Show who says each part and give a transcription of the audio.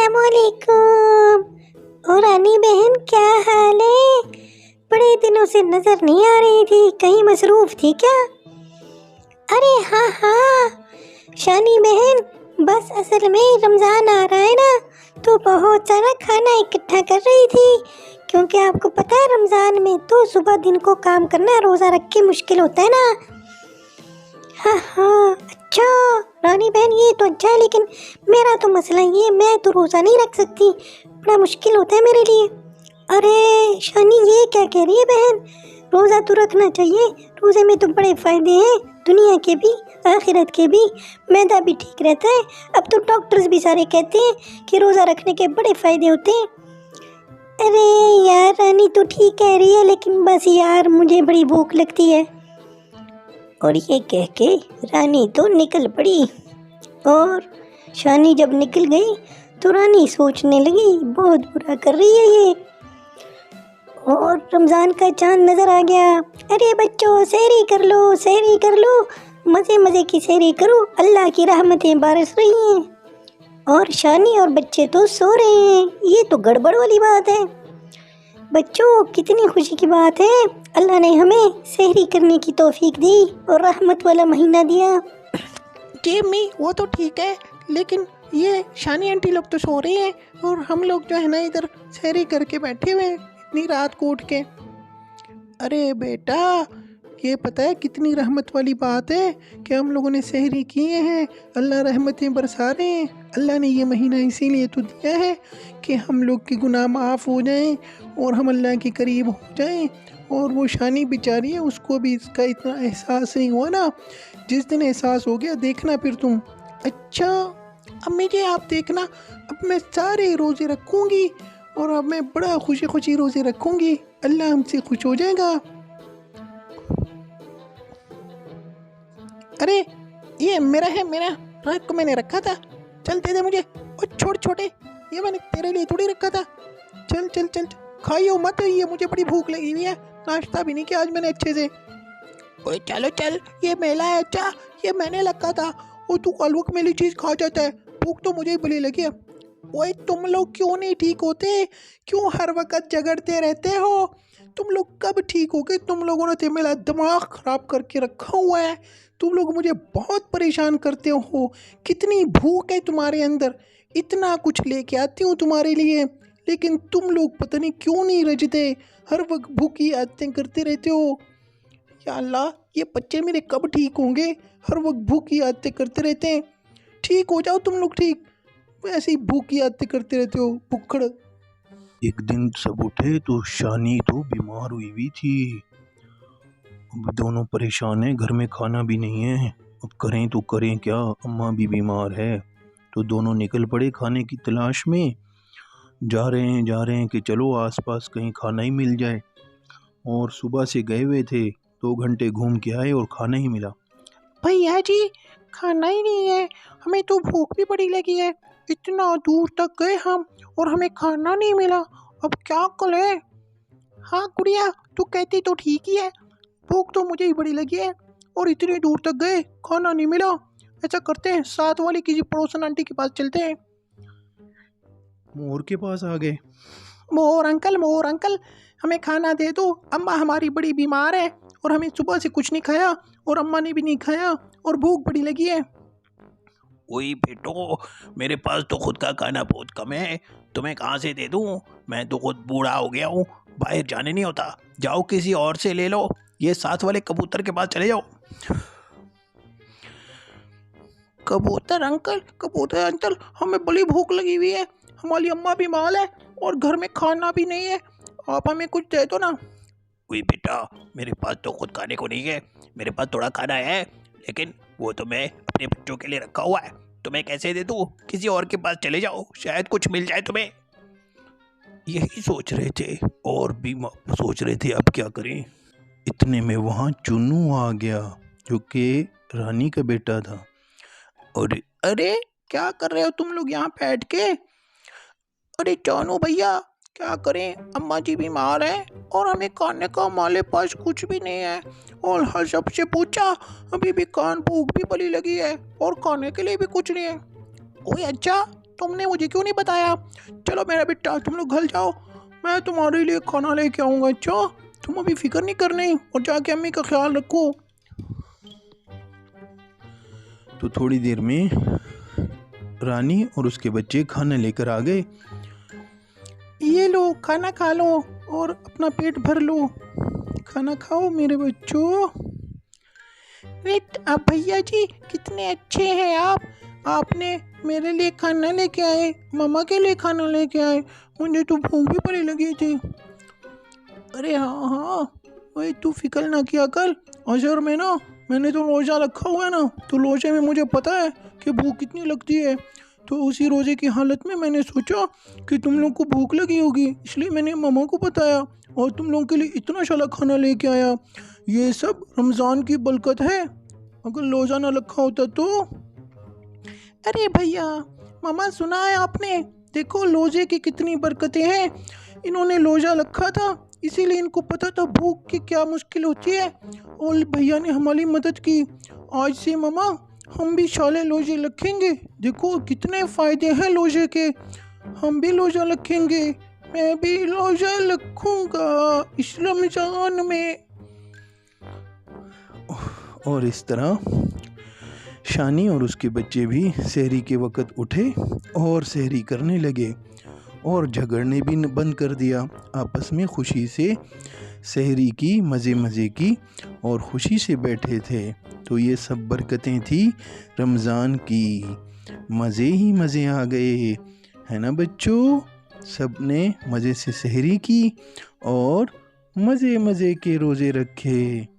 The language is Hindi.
Speaker 1: अस्सलाम वालेकुम। और रानी बहन क्या हाल है? बड़े दिनों से नजर नहीं आ रही थी, कहीं मसरूफ थी क्या? अरे हाँ हाँ शानी बहन, बस असल में रमज़ान आ रहा है ना, तो बहुत सारा खाना इकट्ठा कर रही थी, क्योंकि आपको पता है रमज़ान में तो सुबह दिन को काम करना रोज़ा रख के मुश्किल होता है ना। हाँ हाँ अच्छा रानी बहन, ये तो अच्छा है, लेकिन मेरा तो मसला ये, मैं तो रोज़ा नहीं रख सकती, बड़ा मुश्किल होता है मेरे लिए। अरे शानी ये क्या कह रही है बहन, रोज़ा तो रखना चाहिए, रोज़े में तो बड़े फ़ायदे हैं, दुनिया के भी आखिरत के भी, मैदा भी ठीक रहता है। अब तो डॉक्टर्स भी सारे कहते हैं कि रोज़ा रखने के बड़े फ़ायदे होते हैं। अरे यार रानी तो ठीक कह रही है, लेकिन बस यार मुझे बड़ी भूख लगती है। और ये कह के रानी तो निकल पड़ी, और शानी जब निकल गई तो रानी सोचने लगी बहुत बुरा कर रही है ये, और रमज़ान का चांद नज़र आ गया। अरे बच्चों सहरी कर लो, सहरी कर लो, मज़े मज़े की सहरी करो, अल्लाह की रहमतें बरस रही हैं। और शानी और बच्चे तो सो रहे हैं, ये तो गड़बड़ वाली बात है। बच्चों कितनी खुशी की बात है, अल्लाह ने हमें सहरी करने की तौफीक दी और रहमत वाला महीना दिया।
Speaker 2: जी अम्मी, वो तो ठीक है, लेकिन ये शानी आंटी लोग तो सो रही हैं और हम लोग जो है ना इधर सहरी करके बैठे हुए हैं इतनी रात को उठ के। अरे बेटा, ये पता है कितनी रहमत वाली बात है कि हम लोगों ने सहरी किए हैं, अल्लाह रहमतें बरसा रहे हैं। अल्लाह ने ये महीना इसीलिए तो दिया है कि हम लोग के गुनाह माफ़ हो जाएं और हम अल्लाह के करीब हो जाएं। और वो शानी बेचारी है, उसको भी इसका इतना एहसास नहीं हुआ ना, जिस दिन एहसास हो गया देखना फिर तुम। अच्छा अम्मी जी, आप देखना, अब मैं सारे रोज़े रखूँगी और अब मैं बड़ा खुशी खुशी रोज़े रखूँगी, अल्लाह हमसे खुश हो जाएगा। अरे ये मेरा है, मेरा रात को मैंने रखा था, चल दे दे मुझे। और छोटे छोटे, ये मैंने तेरे लिए थोड़ी रखा था, चल चल चल, खाइयो मत, ये मुझे बड़ी भूख लगी हुई है, नाश्ता भी नहीं किया आज मैंने अच्छे से। ओए चलो चल, ये मेला है, अच्छा ये मैंने रखा था, और तू अलवक मेरी चीज़ खा जाता है, भूख तो मुझे ही बुरी लगी है। ओए तुम लोग क्यों नहीं ठीक होते, क्यों हर वक्त झगड़ते रहते हो, तुम लोग कब ठीक होगे? तुम लोगों ने तो मेरा दिमाग ख़राब करके रखा हुआ है, तुम लोग मुझे बहुत परेशान करते हो। कितनी भूख है तुम्हारे अंदर, इतना कुछ लेके आती हूँ तुम्हारे लिए, लेकिन तुम लोग पता नहीं क्यों नहीं रजते, हर वक्त भूखी आदतें करते रहते हो। या अल्लाह, ये बच्चे मेरे कब ठीक होंगे, हर वक्त भूखी आदतें करते रहते हैं। ठीक हो जाओ तुम लोग, ठीक वैसे ही भूखी आदतें करते रहते हो, भुक्खड़।
Speaker 3: एक दिन सब उठे तो शानी तो बीमार हुई हुई थी। अब दोनों परेशान हैं, घर में खाना भी नहीं है, अब करें तो करें क्या, अम्मा भी बीमार है। तो दोनों निकल पड़े खाने की तलाश में, जा रहे हैं कि चलो आसपास कहीं खाना ही मिल जाए। और सुबह से गए हुए थे, 2 घंटे घूम के आए और खाना ही मिला।
Speaker 2: भैया जी, खाना ही नहीं है, हमें तो भूख भी बड़ी लगी है, इतना दूर तक गए हम और हमें खाना नहीं मिला, अब क्या करें? हाँ गुड़िया, तू कहती तो ठीक ही है, भूख तो मुझे ही बड़ी लगी है और इतनी दूर तक गए खाना नहीं मिला। ऐसा करते हैं, साथ वाली किसी पड़ोसन आंटी के पास चलते हैं।
Speaker 3: मोर के पास आ गए।
Speaker 2: मोर अंकल, हमें खाना दे दो, अम्मा हमारी बड़ी बीमार है और हमें सुबह से कुछ नहीं खाया और अम्मा ने भी नहीं खाया और भूख बड़ी लगी है।
Speaker 4: वही बेटो, मेरे पास तो खुद का खाना बहुत कम है, तुम्हें कहाँ से दे दूँ, मैं तो खुद बूढ़ा हो गया हूँ, बाहर जाने नहीं होता, जाओ किसी और से ले लो, ये साथ वाले कबूतर के पास चले जाओ।
Speaker 2: कबूतर अंकल, हमें बड़ी भूख लगी हुई है, हमारी अम्मा बीमार है और घर में खाना भी नहीं है, आप हमें कुछ दे दो ना।
Speaker 4: वही बेटा, मेरे पास तो खुद खाने को नहीं है, मेरे पास थोड़ा खाना है, लेकिन वो तो मैं अपने बच्चों के लिए रखा हुआ है, तुम्हें कैसे दे दूँ, किसी और के पास चले जाओ, शायद कुछ मिल जाए तुम्हें।
Speaker 3: यही सोच रहे थे और भी सोच रहे थे अब क्या करें। इतने में वहाँ चुन्नू आ गया, जो कि रानी का बेटा था।
Speaker 2: और अरे क्या कर रहे हो तुम लोग यहाँ बैठ के? अरे जानू भैया, क्या करें, अम्मा जी बीमार है और हमें खाने का हमारे पास कुछ भी नहीं है, और हर सबसे पूछा, अभी भी भूख भी बड़ी लगी है और खाने के लिए भी कुछ नहीं है। ओए अच्छा, तुमने मुझे क्यों नहीं बताया? चलो मेरा बेटा, तुम लोग घर जाओ, मैं तुम्हारे लिए खाना लेके आऊँगा। अच्छा, तुम अभी फिक्र नहीं करनी, और जाके अम्मी का ख्याल रखो।
Speaker 3: तो थोड़ी देर में रानी और उसके बच्चे खाना लेकर आ गए।
Speaker 2: ये लो, खाना खा लो और अपना पेट भर लो। खाना खाओ मेरे बच्चों। वेट, आप भैया जी कितने अच्छे हैं आप। आपने मेरे लिए खाना लेके आए, मामा के लिए खाना लेके आए। मुझे तो भूख भी बड़ी लगी थी। अरे हाँ हाँ, वही तू फिक्र ना किया कर। अजर में ना, मैंने तो रोज़ा रखा हुआ है ना, तो रोज़े में मुझे पता है कि भूख कितनी लगती है। तो उसी रोज़े की हालत में मैंने सोचा कि तुम लोग को भूख लगी होगी, इसलिए मैंने मामा को बताया और तुम लोगों के लिए इतना सारा खाना लेके आया। ये सब रमज़ान की बरकत है, अगर रोज़ा ना रखा होता तो। अरे भैया, मामा सुना है आपने? देखो रोज़े की कितनी बरकतें हैं। इन्होंने रोज़ा रखा था, इसीलिए इनको पता था भूख की क्या मुश्किल होती है, और भैया ने हमारी मदद की। आज से मामा हम भी शाले रोजे रखेंगे। देखो कितने फ़ायदे हैं रोजे के। हम भी रोजा रखेंगे, मैं भी रोजा रखूँगा इस रमज़ान में।
Speaker 3: और इस तरह शानी और उसके बच्चे भी सहरी के वक़्त उठे और सहरी करने लगे और झगड़ने भी बंद कर दिया। आपस में खुशी से सहरी की, मज़े मज़े की और खुशी से बैठे थे। तो ये सब बरकतें थी रमज़ान की। मज़े ही मज़े आ गए, है ना बच्चों? सब ने मज़े से सहरी की और मज़े मज़े के रोज़े रखे।